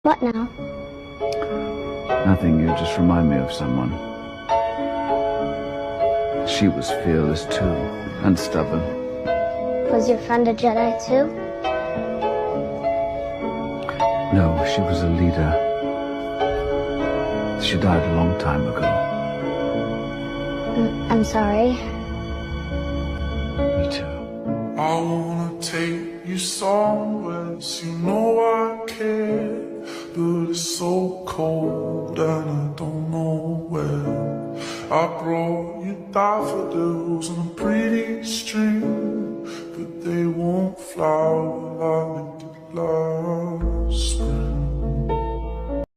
What now? Nothing, you just remind me of someone. She was fearless too, and stubborn. Was your friend a Jedi too? No, she was a leader. She died a long time ago. I'm sorry. Me too. I wanna take you somewhere, you know I care, but it's so cold and I don't know where. I brought you daffodils on a pretty string, but they won't flower like they did last.